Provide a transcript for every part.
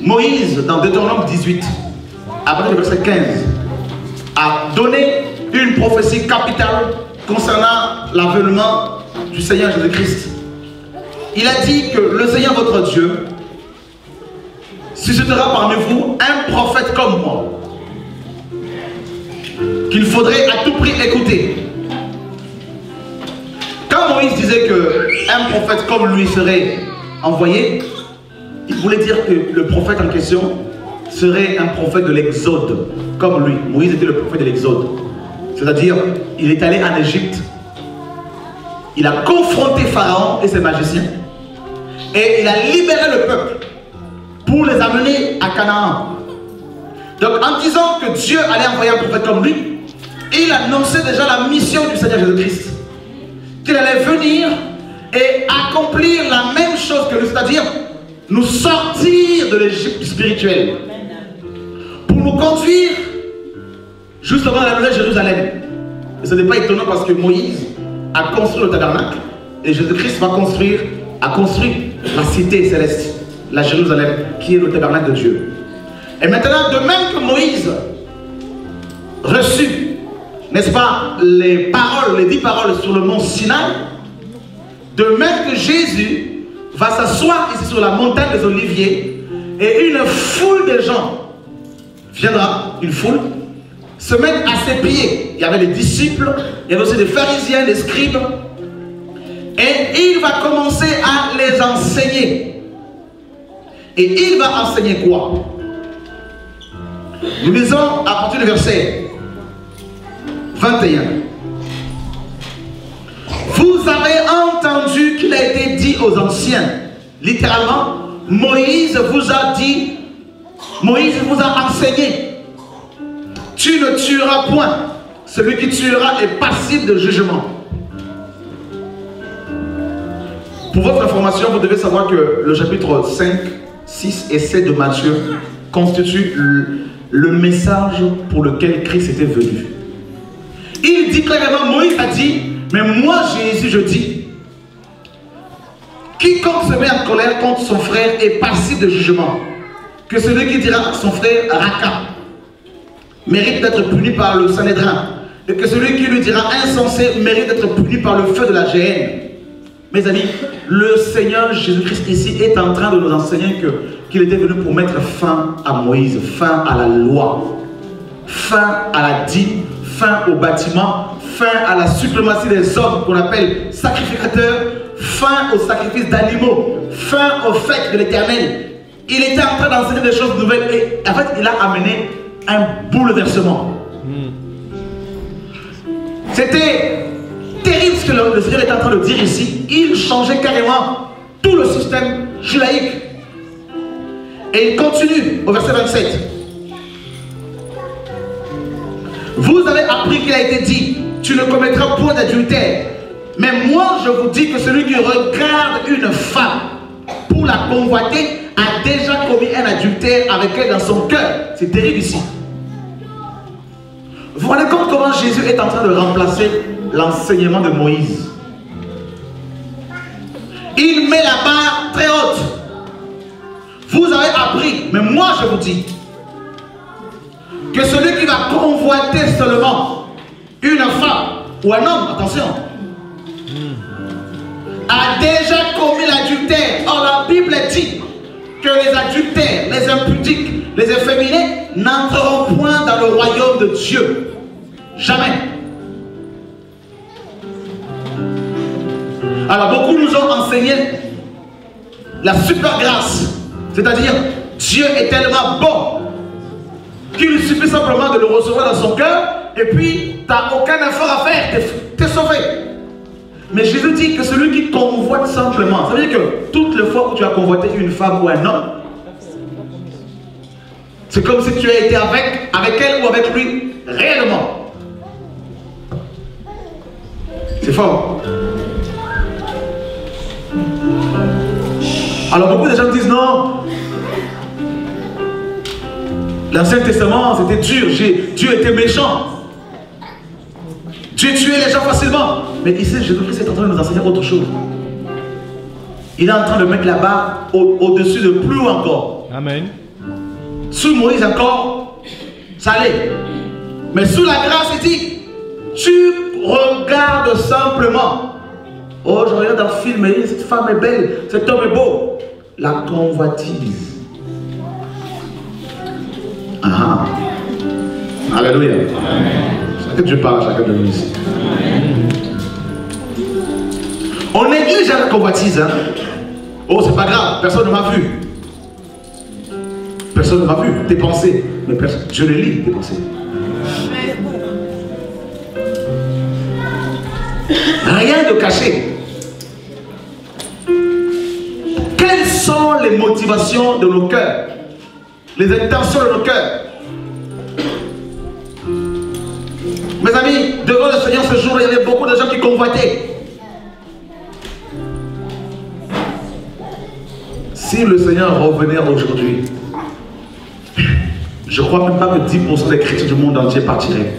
Moïse, dans Deutéronome 18, à partir du verset 15, a donné une prophétie capitale concernant l'avènement du Seigneur Jésus-Christ. Il a dit que le Seigneur votre Dieu suscitera parmi vous un prophète comme moi, qu'il faudrait à tout prix écouter. Quand Moïse disait qu'un prophète comme lui serait envoyé, il voulait dire que le prophète en question serait un prophète de l'Exode, comme lui. Moïse était le prophète de l'Exode. C'est-à-dire, il est allé en Égypte, il a confronté Pharaon et ses magiciens, et il a libéré le peuple pour les amener à Canaan. Donc, en disant que Dieu allait envoyer un prophète comme lui, il annonçait déjà la mission du Seigneur Jésus-Christ. Qu'il allait venir et accomplir la même chose que lui, c'est-à-dire nous sortir de l'Égypte spirituelle pour nous conduire justement à la nouvelle Jérusalem. Et ce n'est pas étonnant parce que Moïse a construit le tabernacle et Jésus-Christ a construit la cité céleste, la Jérusalem, qui est le tabernacle de Dieu. Et maintenant, de même que Moïse reçut, n'est-ce pas, les 10 paroles sur le mont Sinaï, de même que Jésus va s'asseoir ici sur la montagne des Oliviers et une foule de gens viendra, une foule, se mettre à ses pieds. Il y avait les disciples, il y avait aussi des pharisiens, des scribes, et il va commencer à les enseigner. Et il va enseigner quoi? Nous lisons à partir du verset 21. Vous avez entendu qu'il a été dit aux anciens, littéralement, Moïse vous a dit, Moïse vous a enseigné, tu ne tueras point, celui qui tuera est passible de jugement. Pour votre information, vous devez savoir que le chapitre 5, 6 et 7 de Matthieu constituent le message pour lequel Christ était venu. Il dit clairement, Moïse a dit, mais moi Jésus je dis, quiconque se met en colère contre son frère est passible de jugement. Que celui qui dira à son frère Raka mérite d'être puni par le Sanhédrin, et que celui qui lui dira insensé mérite d'être puni par le feu de la géhenne. Mes amis, le Seigneur Jésus-Christ ici est en train de nous enseigner qu'il était venu pour mettre fin à Moïse, fin à la loi, fin à la dîme, fin au bâtiment, fin à la suprématie des hommes qu'on appelle sacrificateurs, fin au sacrifice d'animaux, fin aux fêtes de l'Éternel. Il était en train d'enseigner des choses nouvelles et en fait il a amené un bouleversement. C'était terrible ce que le Seigneur est en train de dire ici. Il changeait carrément tout le système judaïque. Et il continue au verset 27. Vous avez appris qu'il a été dit, tu ne commettras point d'adultère. Mais moi je vous dis que celui qui regarde une femme pour la convoiter a déjà commis un adultère avec elle dans son cœur. C'est terrible ici. Vous vous rendez compte comment Jésus est en train de remplacer l'enseignement de Moïse. Il met la barre très haute. Vous avez appris, mais moi je vous dis que celui qui va convoiter seulement une femme ou un homme, attention, a déjà commis l'adultère. Or la Bible dit que les adultères, les impudiques, les efféminés n'entreront point dans le royaume de Dieu. Jamais. Alors beaucoup nous ont enseigné la super grâce, c'est-à-dire Dieu est tellement bon qu'il suffit simplement de le recevoir dans son cœur et puis tu n'as aucun effort à faire, tu es sauvé. Mais Jésus dit que celui qui convoite simplement, ça veut dire que toutes les fois où tu as convoité une femme ou un homme, c'est comme si tu as été avec elle ou avec lui réellement. C'est fort. Alors beaucoup de gens disent non, l'Ancien Testament c'était dur, Dieu était méchant, Dieu tuait les gens facilement. Mais ici Jésus-Christ est en train de nous enseigner autre chose. Il est en train de mettre la barre au-dessus de plus haut encore. Amen. Sous Moïse encore, ça allait. Mais sous la grâce, il dit, tu regardes simplement. Oh, je regarde un film et cette femme est belle, cet homme est beau. La convoitise. Ah. Alléluia. Chacun de Dieu parle, chacun de nous ici. On néglige la convoitise. Hein? Oh, c'est pas grave, personne ne m'a vu. Personne ne m'a vu, tes pensées. Mais je les lis, tes pensées. Rien de caché. Quelles sont les motivations de nos cœurs? Les intentions de nos cœurs? Mes amis, devant le Seigneur ce jour, il y avait beaucoup de gens qui convoitaient. Si le Seigneur revenait aujourd'hui, je ne crois même pas que 10% des chrétiens du monde entier partiraient.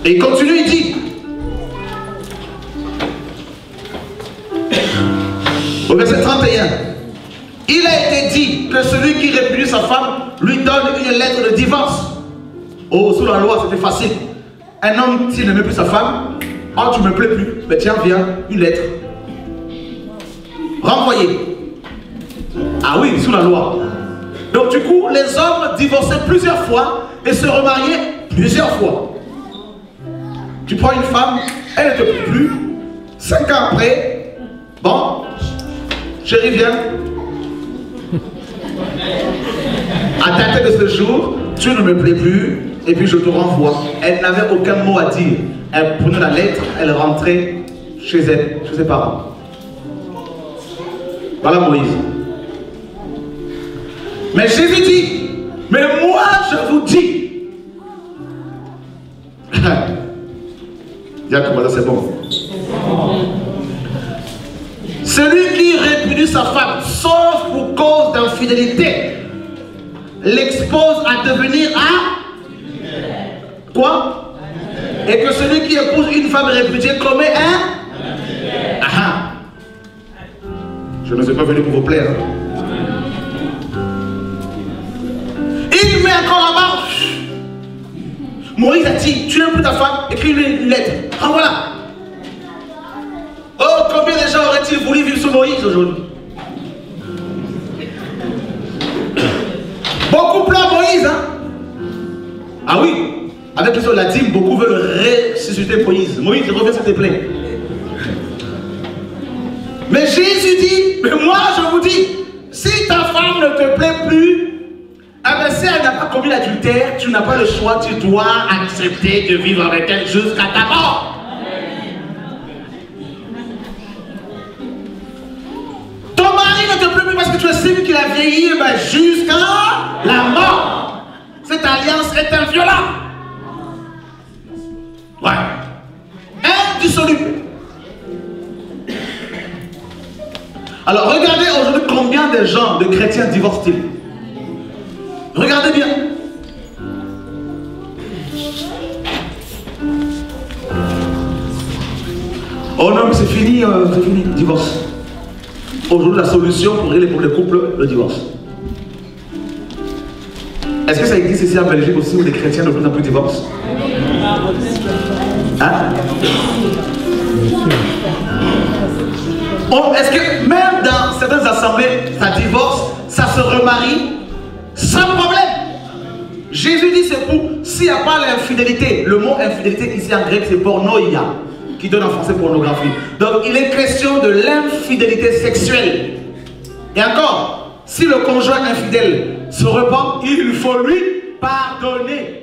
Et il continue, il dit, au verset 31, il a été dit que celui qui répudie sa femme lui donne une lettre de divorce. Oh, sous la loi, c'était facile. Un homme, s'il n'aimait plus sa femme, oh, tu ne me plais plus, mais tiens, viens, une lettre. Renvoyé. Ah oui, sous la loi. Donc du coup, les hommes divorçaient plusieurs fois et se remariaient plusieurs fois. Tu prends une femme, elle ne te plaît plus. 5 ans après, bon, chérie, viens. À dater de ce jour, tu ne me plais plus et puis je te renvoie. Elle n'avait aucun mot à dire. Elle prenait la lettre, elle rentrait chez elle, chez ses parents. Voilà Moïse. Mais Jésus dit, mais moi je vous dis. Bien comment ça c'est bon. Celui qui répudie sa femme, sauf pour cause d'infidélité, l'expose à devenir quoi? Et que celui qui épouse une femme répudiée commet un Je ne suis pas venu pour vous plaire. Il met encore la marche. Moïse a dit, tu n'aimes plus ta femme, écris-lui une lettre. Ah voilà. Oh, combien de gens auraient-ils voulu vivre sous Moïse aujourd'hui? Beaucoup pleurent Moïse, hein? Ah oui, avec les la dîme, beaucoup veulent ressusciter Moïse. Moïse, reviens s'il te plaît. Mais Jésus dit, mais moi je vous dis, si ta femme ne te plaît plus, si elle n'a pas commis l'adultère, tu n'as pas le choix, tu dois accepter de vivre avec elle jusqu'à ta mort. Ton mari ne te plaît plus parce que tu estimes qu'il a vieilli jusqu'à la mort. Cette alliance est inviolable. Ouais. Indissoluble. Alors regardez aujourd'hui combien de gens, de chrétiens divorcent-ils. Regardez bien. Oh non mais c'est fini, divorce. Aujourd'hui la solution pour régler pour les couples, le divorce. Est-ce que ça existe ici en Belgique aussi où les chrétiens de plus en plus divorcent? Hein? Est-ce que même dans certaines assemblées, ça divorce, ça se remarie sans problème? Jésus dit c'est pour, s'il n'y a pas l'infidélité, le mot infidélité ici en grec c'est pornoia, qui donne en français pornographie. Donc il est question de l'infidélité sexuelle. Et encore, si le conjoint infidèle se repent, il faut lui pardonner.